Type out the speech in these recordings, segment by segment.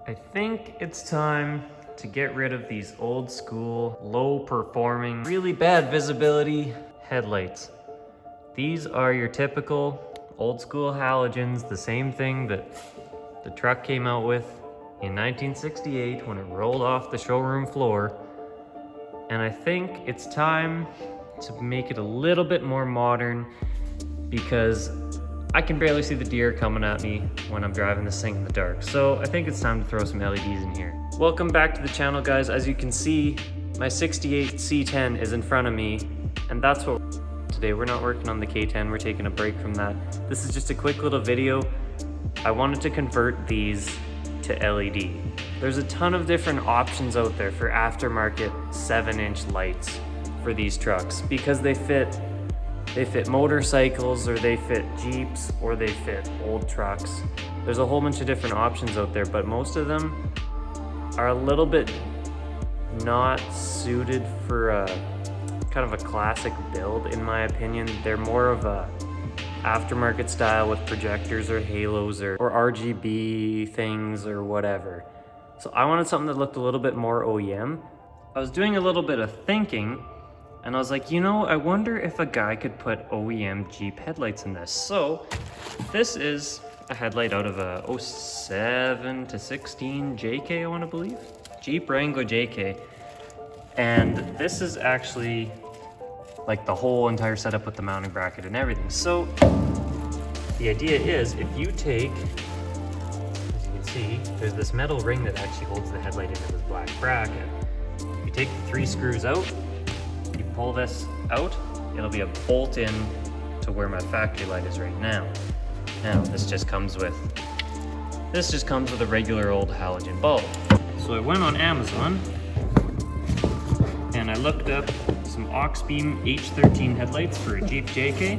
I think it's time to get rid of these old school, low performing, really bad visibility headlights. These are your typical old school halogens, the same thing that the truck came out with in 1968 when it rolled off the showroom floor. And I think it's time to make it a little bit more modern because I can barely see the deer coming at me when I'm driving this thing in the dark. So I think it's time to throw some LEDs in here. Welcome back to the channel, guys. As you can see, my 68 C10 is in front of me, and that's what today. We're not working on the K10, we're taking a break from that. This is just a quick little video. I wanted to convert these to LED. There's a ton of different options out there for aftermarket 7-inch lights for these trucks because they fit motorcycles, or they fit Jeeps, or they fit old trucks. There's a whole bunch of different options out there, but most of them are a little bit not suited for a kind of a classic build, in my opinion. They're more of a aftermarket style with projectors or halos or RGB things or whatever. So I wanted something that looked a little bit more OEM. I was doing a little bit of thinking, and I was like, you know, I wonder if a guy could put OEM Jeep headlights in this. So this is a headlight out of a 07 to 16 JK, I want to believe. Jeep Wrangler JK. And this is actually like the whole entire setup with the mounting bracket and everything. So the idea is, if you take, as you can see, there's this metal ring that actually holds the headlight into this black bracket. You take the 3 screws out, you pull this out, it'll be a bolt in to where my factory light is right now. Now this just comes with a regular old halogen bulb. So I went on Amazon and I looked up some Auxbeam H13 headlights for a Jeep JK.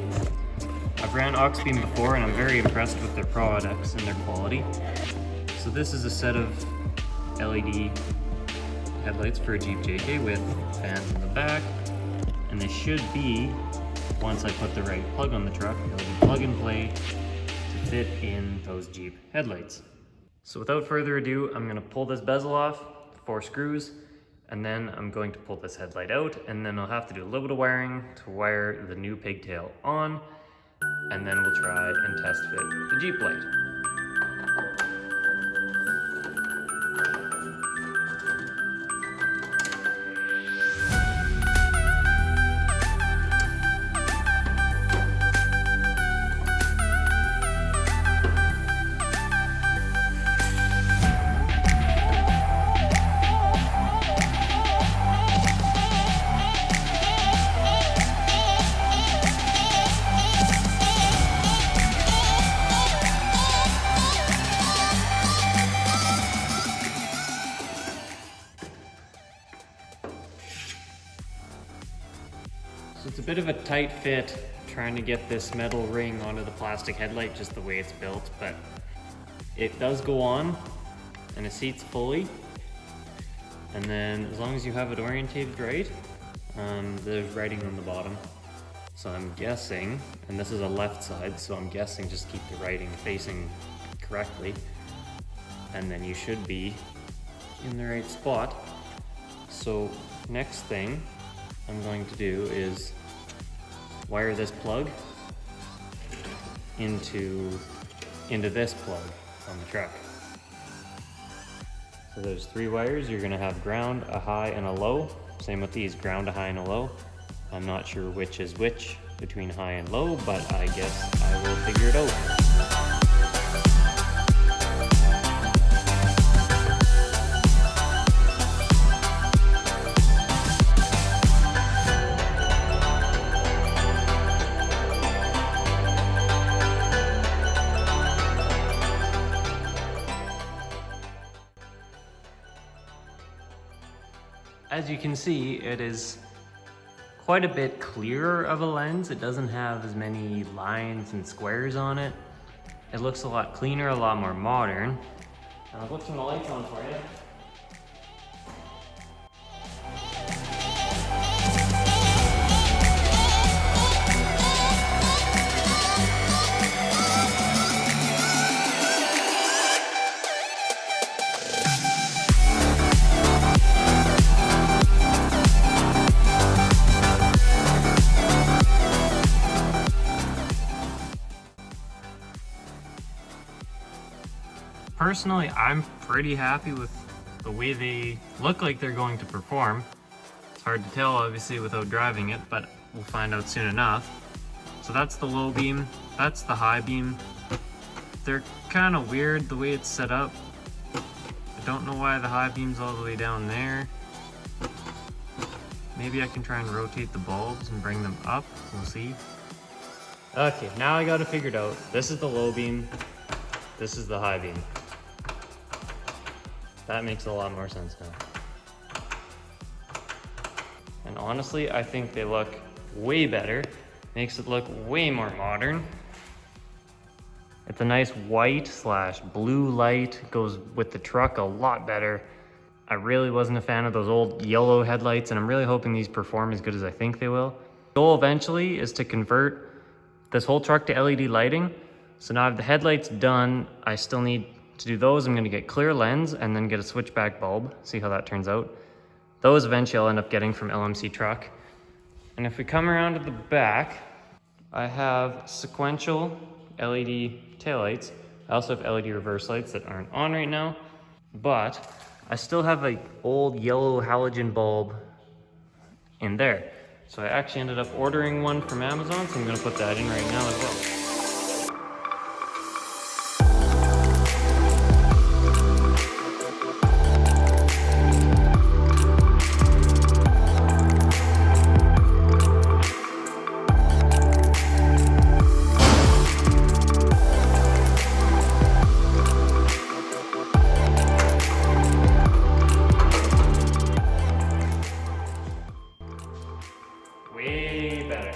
I've ran Auxbeam before and I'm very impressed with their products and their quality. So this is a set of LED headlights for a Jeep JK with fans in the back. And they should be, once I put the right plug on the truck, they'll be plug and play to fit in those Jeep headlights. So without further ado, I'm gonna pull this bezel off, 4 screws, and then I'm going to pull this headlight out, and then I'll have to do a little bit of wiring to wire the new pigtail on, and then we'll try and test fit the Jeep light. So it's a bit of a tight fit trying to get this metal ring onto the plastic headlight just the way it's built, but it does go on and it seats fully. And then as long as you have it orientated right, there's writing on the bottom. So I'm guessing, and this is a left side, so I'm guessing just keep the writing facing correctly. And then you should be in the right spot. So next thing I'm going to do is wire this plug into this plug on the truck. So there's 3 wires. You're gonna have ground, a high, and a low. Same with these, ground, a high, and a low. I'm not sure which is which between high and low, but I guess I will figure it out. As you can see, it is quite a bit clearer of a lens. It doesn't have as many lines and squares on it. It looks a lot cleaner, a lot more modern. And I'll put some lights on for you. Personally, I'm pretty happy with the way they look like they're going to perform. It's hard to tell, obviously, without driving it, but we'll find out soon enough. So that's the low beam, that's the high beam. They're kind of weird the way it's set up. I don't know why the high beam's all the way down there. Maybe I can try and rotate the bulbs and bring them up, we'll see. Okay, now I got it figured out. This is the low beam, this is the high beam. That makes a lot more sense now. And honestly, I think they look way better. Makes it look way more modern. It's a nice white / blue light, goes with the truck a lot better. I really wasn't a fan of those old yellow headlights, and I'm really hoping these perform as good as I think they will. The goal eventually is to convert this whole truck to LED lighting. So now I have the headlights done. I still need to do those. I'm gonna get clear lens and then get a switchback bulb, see how that turns out. Those eventually I'll end up getting from LMC Truck. And if we come around to the back, I have sequential LED taillights. I also have LED reverse lights that aren't on right now, but I still have an old yellow halogen bulb in there. So I actually ended up ordering one from Amazon, so I'm gonna put that in right now as well. Way better.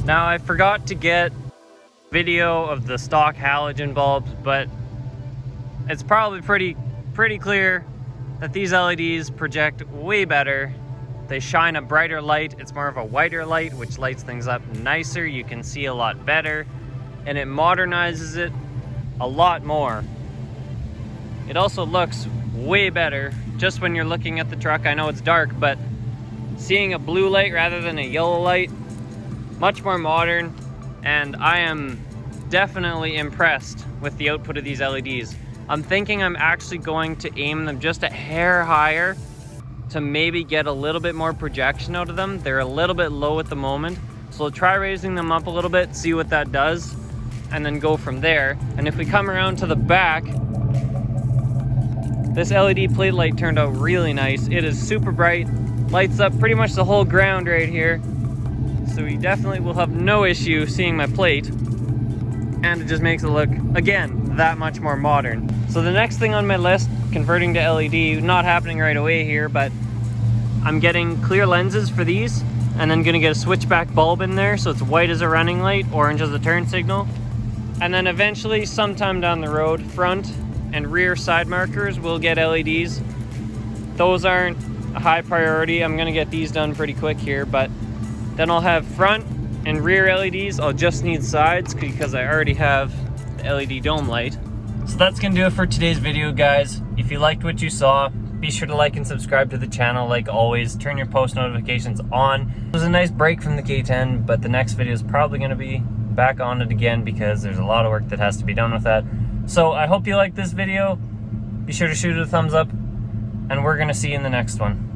Now I forgot to get video of the stock halogen bulbs, but it's probably pretty clear that these LEDs project way better. They shine a brighter light. It's more of a whiter light, which lights things up nicer. You can see a lot better, and it modernizes it a lot more. It also looks way better just when you're looking at the truck. I know it's dark, but seeing a blue light rather than a yellow light, much more modern, and I am definitely impressed with the output of these LEDs. I'm thinking I'm actually going to aim them just a hair higher to maybe get a little bit more projection out of them. They're a little bit low at the moment, so I'll try raising them up a little bit, see what that does, and then go from there. And if we come around to the back, this LED plate light turned out really nice. It is super bright, lights up pretty much the whole ground right here. So we definitely will have no issue seeing my plate. And it just makes it look, again, that much more modern. So the next thing on my list, converting to LED, not happening right away here, but I'm getting clear lenses for these, and then gonna get a switchback bulb in there so it's white as a running light, orange as a turn signal. And then eventually, sometime down the road, front and rear side markers will get LEDs. Those aren't a high priority. I'm gonna get these done pretty quick here, but then I'll have front and rear LEDs. I'll just need sides because I already have the LED dome light. So that's gonna do it for today's video, guys. If you liked what you saw, be sure to like and subscribe to the channel. Like always, turn your post notifications on. It was a nice break from the K10, but the next video is probably gonna be back on it again because there's a lot of work that has to be done with that. So I hope you liked this video. Be sure to shoot it a thumbs up, and we're gonna see you in the next one.